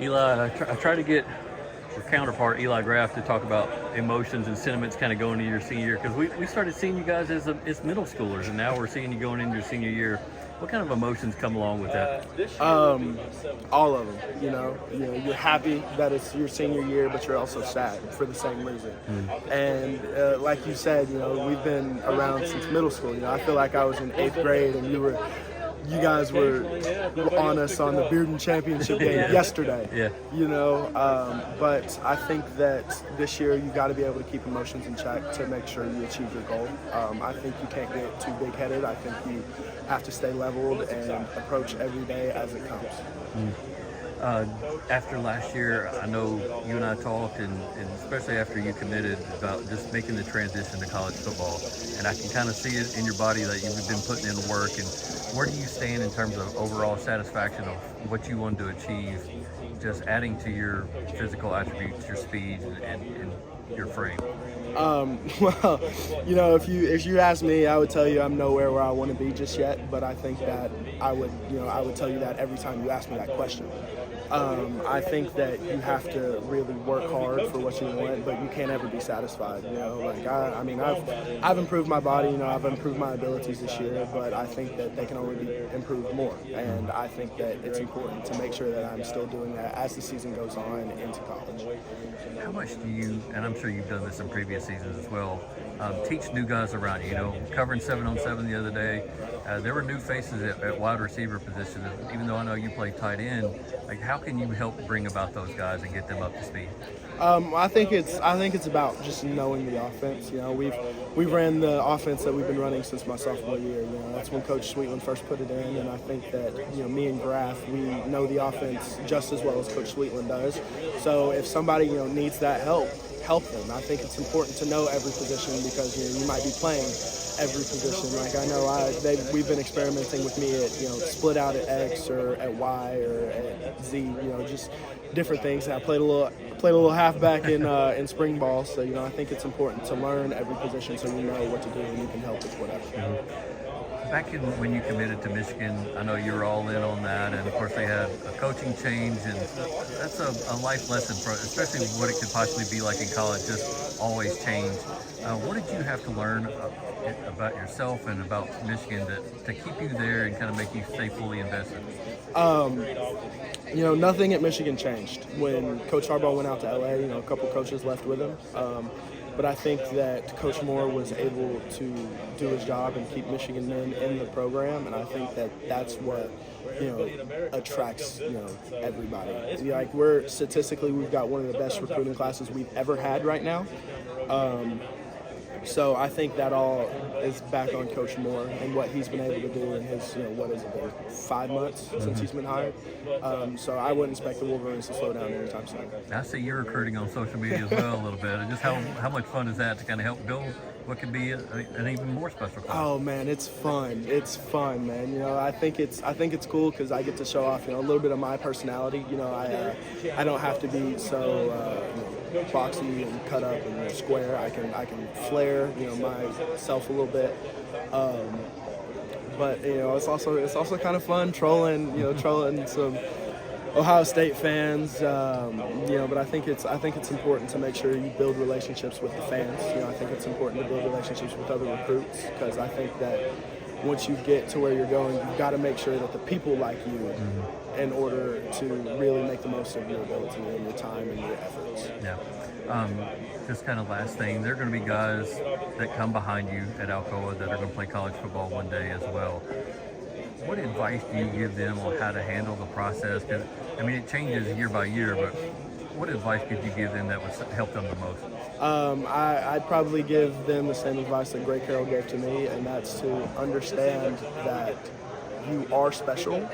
Eli, I try to get your counterpart, Eli Graff, to talk about emotions and sentiments kind of going into your senior year, because we started seeing you guys as middle schoolers, and now we're seeing you going into your senior year. What kind of emotions come along with that? All of them. You're happy that it's your senior year, but you're also sad for the same reason. And like you said, we've been around since middle school. I feel like I was in 8th grade, and you guys were on us on the Bearden Championship game yesterday. But I think that this year you got to be able to keep emotions in check to make sure you achieve your goal. I think you can't get too big-headed. I think you have to stay leveled and approach every day as it comes. After last year, I know you and I talked, and especially after you committed, about just making the transition to college football. And I can kind of see it in your body that you've been putting in the work. And where do you stand in terms of overall satisfaction of what you wanted to achieve, just adding to your physical attributes, your speed, and your frame? Well, if you ask me, I would tell you I'm nowhere where I want to be just yet. But I think that I would tell you that every time you ask me that question. I think that you have to really work hard for what you want, but you can't ever be satisfied. I've improved my body. I've improved my abilities this year, but I think that they can only be improved more. And I think that it's important to make sure that I'm still doing that as the season goes on into college. How much do you, and I'm sure you've done this in previous seasons as well, teach new guys around you? Covering 7-on-7 the other day, there were new faces at wide receiver position. Even though I know you play tight end, how can you help bring about those guys and get them up to speed? I think it's about just knowing the offense. We've ran the offense that we've been running since my sophomore year. That's when Coach Sweetland first put it in, and I think that me and Graff, we know the offense just as well as Coach Sweetland does. So if somebody needs that help them. I think it's important to know every position because you might be playing every position. I know we've been experimenting with me at split out at X or at Y or at Z. Just different things. I played a little halfback in spring ball, so I think it's important to learn every position so you know what to do and you can help with whatever. Back when you committed to Michigan, I know you were all in on that, and of course they had a coaching change, and that's a life lesson, especially what it could possibly be like in college, just always change. What did you have to learn about yourself and about Michigan to keep you there and kind of make you stay fully invested? Nothing at Michigan changed. When Coach Harbaugh went out to LA, a couple coaches left with him. But I think that Coach Moore was able to do his job and keep Michigan men in the program, and I think that that's what attracts everybody. We've got one of the best recruiting classes we've ever had right now. So I think that all is back on Coach Moore and what he's been able to do in his, 5 months since he's been hired. So I wouldn't expect the Wolverines to slow down anytime soon. I see you're recruiting on social media as well a little bit. And just how much fun is that to kind of help build what could be an even more special class? Oh man, it's fun. It's fun, man. I think it's cool because I get to show off, a little bit of my personality. I don't have to be so boxy and cut up and square. I can flare, myself a little bit. But it's also kind of fun trolling some Ohio State fans. But I think it's important to make sure you build relationships with the fans. I think it's important to build relationships with other recruits because I think that once you get to where you're going, you've got to make sure that the people like you in order to really make the most of your ability and your time and your efforts. Yeah. Just kind of last thing, there are going to be guys that come behind you at Alcoa that are going to play college football one day as well. What advice do you give them on how to handle the process? Because, it changes year by year, but what advice could you give them that would help them the most? I'd probably give them the same advice that Greg Carroll gave to me, and that's to understand that you are special,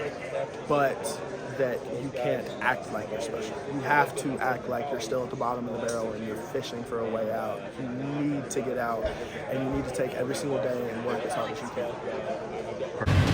but that you can't act like you're special. You have to act like you're still at the bottom of the barrel and you're fishing for a way out. You need to get out, and you need to take every single day and work as hard as you can.